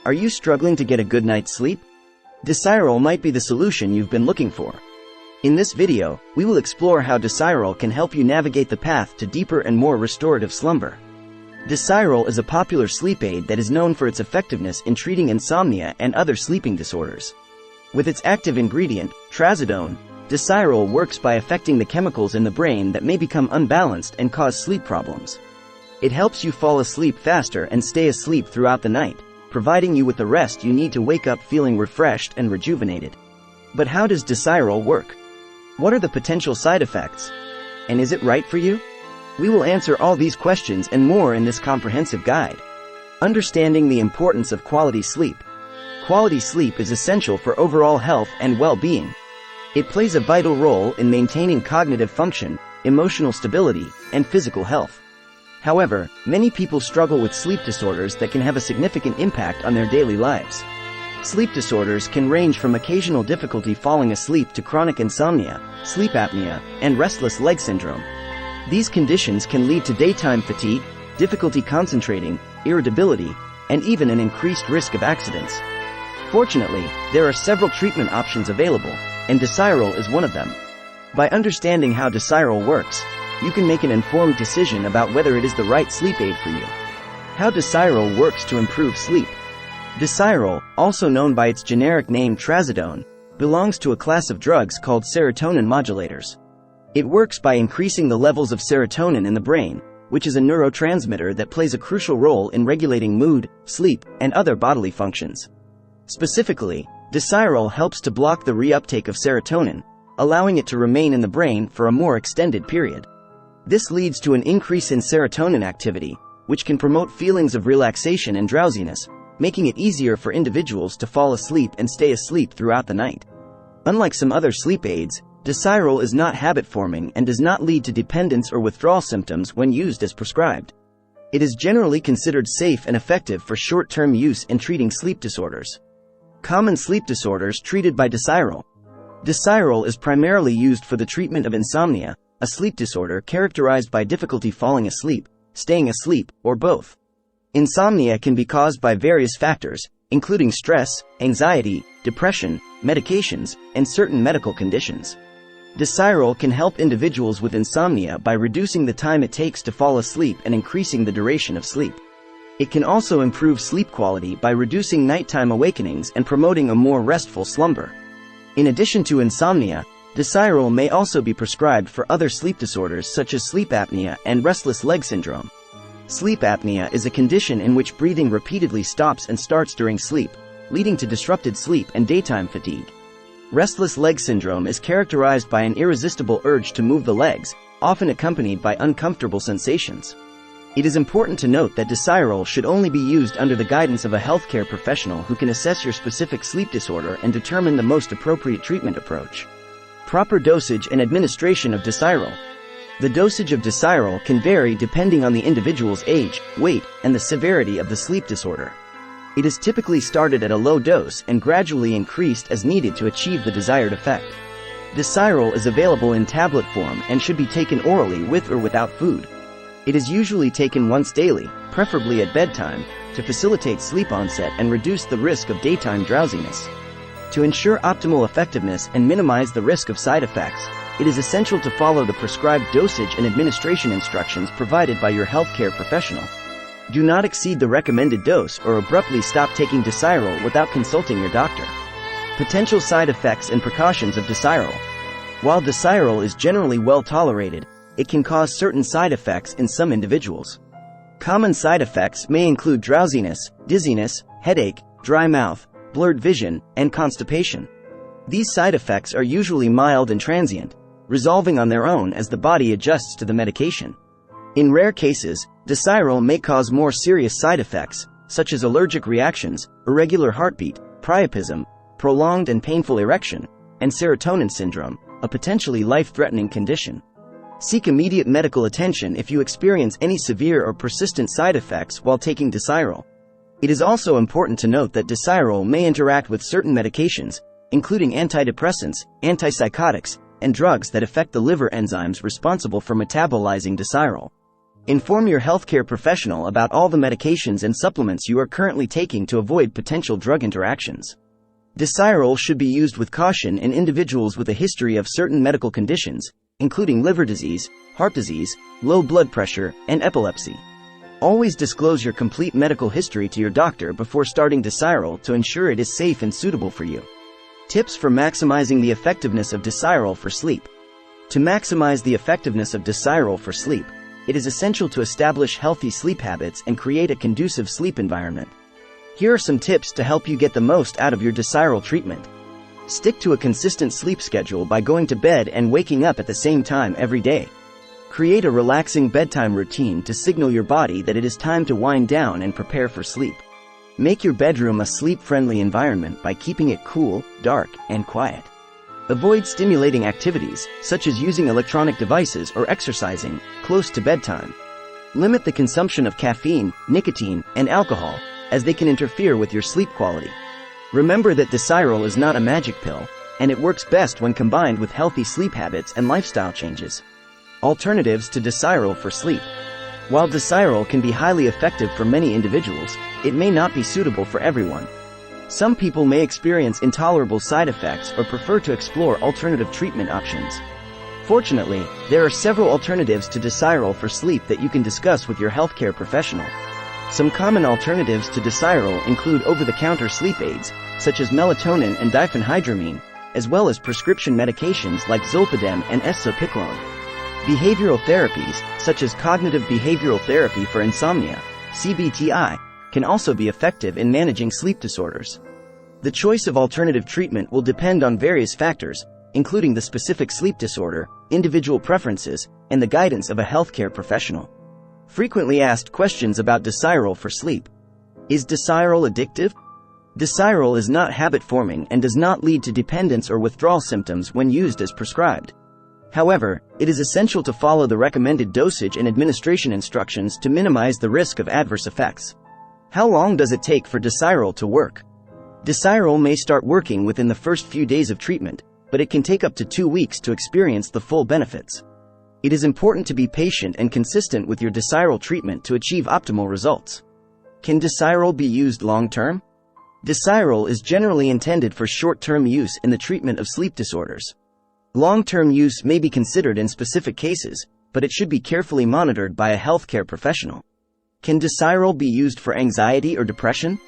Are you struggling to get a good night's sleep? Desyrel might be the solution you've been looking for. In this video, we will explore how Desyrel can help you navigate the path to deeper and more restorative slumber. Desyrel is a popular sleep aid that is known for its effectiveness in treating insomnia and other sleeping disorders. With its active ingredient, Trazodone, Desyrel works by affecting the chemicals in the brain that may become unbalanced and cause sleep problems. It helps you fall asleep faster and stay asleep throughout the night, providing you with the rest you need to wake up feeling refreshed and rejuvenated. But how does Desyrel work? What are the potential side effects? And is it right for you? We will answer all these questions and more in this comprehensive guide. Understanding the importance of quality sleep. Quality sleep is essential for overall health and well-being. It plays a vital role in maintaining cognitive function, emotional stability, and physical health. However, many people struggle with sleep disorders that can have a significant impact on their daily lives. Sleep disorders can range from occasional difficulty falling asleep to chronic insomnia, sleep apnea, and restless leg syndrome. These conditions can lead to daytime fatigue, difficulty concentrating, irritability, and even an increased risk of accidents. Fortunately, there are several treatment options available, and Desyrel is one of them. By understanding how Desyrel works, you can make an informed decision about whether it is the right sleep aid for you. How Desyrel works to improve sleep. Desyrel, also known by its generic name Trazodone, belongs to a class of drugs called serotonin modulators. It works by increasing the levels of serotonin in the brain, which is a neurotransmitter that plays a crucial role in regulating mood, sleep, and other bodily functions. Specifically, Desyrel helps to block the reuptake of serotonin, allowing it to remain in the brain for a more extended period. This leads to an increase in serotonin activity, which can promote feelings of relaxation and drowsiness, making it easier for individuals to fall asleep and stay asleep throughout the night. Unlike some other sleep aids, Desyrel is not habit-forming and does not lead to dependence or withdrawal symptoms when used as prescribed. It is generally considered safe and effective for short-term use in treating sleep disorders. Common sleep disorders treated by Desyrel. Desyrel is primarily used for the treatment of insomnia, a sleep disorder characterized by difficulty falling asleep, staying asleep, or both. Insomnia can be caused by various factors, including stress, anxiety, depression, medications, and certain medical conditions. Desyrel can help individuals with insomnia by reducing the time it takes to fall asleep and increasing the duration of sleep. It can also improve sleep quality by reducing nighttime awakenings and promoting a more restful slumber. In addition to insomnia, Desyrel may also be prescribed for other sleep disorders such as sleep apnea and restless leg syndrome. Sleep apnea is a condition in which breathing repeatedly stops and starts during sleep, leading to disrupted sleep and daytime fatigue. Restless leg syndrome is characterized by an irresistible urge to move the legs, often accompanied by uncomfortable sensations. It is important to note that Desyrel should only be used under the guidance of a healthcare professional who can assess your specific sleep disorder and determine the most appropriate treatment approach. Proper dosage and administration of Desyrel. The dosage of Desyrel can vary depending on the individual's age, weight, and the severity of the sleep disorder. It is typically started at a low dose and gradually increased as needed to achieve the desired effect. Desyrel is available in tablet form and should be taken orally with or without food. It is usually taken once daily, preferably at bedtime, to facilitate sleep onset and reduce the risk of daytime drowsiness. To ensure optimal effectiveness and minimize the risk of side effects, it is essential to follow the prescribed dosage and administration instructions provided by your healthcare professional. Do not exceed the recommended dose or abruptly stop taking Desyrel without consulting your doctor. Potential side effects and precautions of Desyrel. While Desyrel is generally well tolerated, it can cause certain side effects in some individuals. Common side effects may include drowsiness, dizziness, headache, dry mouth, blurred vision, and constipation. These side effects are usually mild and transient, resolving on their own as the body adjusts to the medication. In rare cases, Desyrel may cause more serious side effects, such as allergic reactions, irregular heartbeat, priapism, prolonged and painful erection, and serotonin syndrome, a potentially life-threatening condition. Seek immediate medical attention if you experience any severe or persistent side effects while taking Desyrel. It is also important to note that Desyrel may interact with certain medications, including antidepressants, antipsychotics, and drugs that affect the liver enzymes responsible for metabolizing Desyrel. Inform your healthcare professional about all the medications and supplements you are currently taking to avoid potential drug interactions. Desyrel should be used with caution in individuals with a history of certain medical conditions, including liver disease, heart disease, low blood pressure, and epilepsy. Always disclose your complete medical history to your doctor before starting Desyrel to ensure it is safe and suitable for you. Tips for maximizing the effectiveness of Desyrel for sleep. To maximize the effectiveness of Desyrel for sleep, it is essential to establish healthy sleep habits and create a conducive sleep environment. Here are some tips to help you get the most out of your Desyrel treatment. Stick to a consistent sleep schedule by going to bed and waking up at the same time every day. Create a relaxing bedtime routine to signal your body that it is time to wind down and prepare for sleep. Make your bedroom a sleep-friendly environment by keeping it cool, dark, and quiet. Avoid stimulating activities, such as using electronic devices or exercising, close to bedtime. Limit the consumption of caffeine, nicotine, and alcohol, as they can interfere with your sleep quality. Remember that Desyrel is not a magic pill, and it works best when combined with healthy sleep habits and lifestyle changes. Alternatives to Desyrel for sleep. While Desyrel can be highly effective for many individuals, it may not be suitable for everyone. Some people may experience intolerable side effects or prefer to explore alternative treatment options. Fortunately, there are several alternatives to Desyrel for sleep that you can discuss with your healthcare professional. Some common alternatives to Desyrel include over-the-counter sleep aids, such as melatonin and diphenhydramine, as well as prescription medications like zolpidem and esopiclone. Behavioral therapies, such as cognitive behavioral therapy for insomnia, CBTI, can also be effective in managing sleep disorders. The choice of alternative treatment will depend on various factors, including the specific sleep disorder, individual preferences, and the guidance of a healthcare professional. Frequently asked questions about Desyrel for sleep. Is Desyrel addictive? Desyrel is not habit-forming and does not lead to dependence or withdrawal symptoms when used as prescribed. However, it is essential to follow the recommended dosage and administration instructions to minimize the risk of adverse effects. How long does it take for Desyrel to work? Desyrel may start working within the first few days of treatment, but it can take up to 2 weeks to experience the full benefits. It is important to be patient and consistent with your Desyrel treatment to achieve optimal results. Can Desyrel be used long-term? Desyrel is generally intended for short-term use in the treatment of sleep disorders. Long-term use may be considered in specific cases, but it should be carefully monitored by a healthcare professional. Can Desyrel be used for anxiety or depression?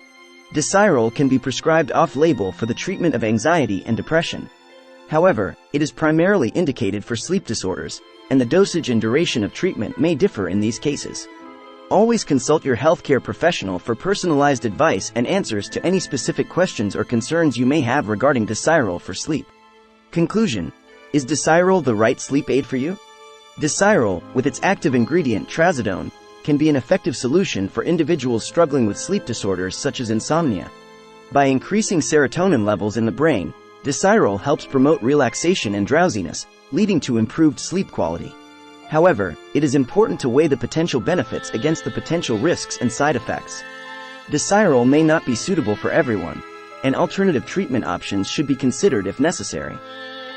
Desyrel can be prescribed off-label for the treatment of anxiety and depression. However, it is primarily indicated for sleep disorders, and the dosage and duration of treatment may differ in these cases. Always consult your healthcare professional for personalized advice and answers to any specific questions or concerns you may have regarding Desyrel for sleep. Conclusion: is Desyrel the right sleep aid for you? Desyrel, with its active ingredient Trazodone, can be an effective solution for individuals struggling with sleep disorders such as insomnia. By increasing serotonin levels in the brain, Desyrel helps promote relaxation and drowsiness, leading to improved sleep quality. However, it is important to weigh the potential benefits against the potential risks and side effects. Desyrel may not be suitable for everyone, and alternative treatment options should be considered if necessary.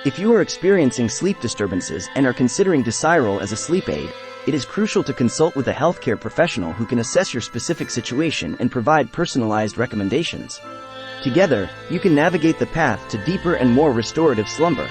If you are experiencing sleep disturbances and are considering Desyrel as a sleep aid, it is crucial to consult with a healthcare professional who can assess your specific situation and provide personalized recommendations. Together, you can navigate the path to deeper and more restorative slumber.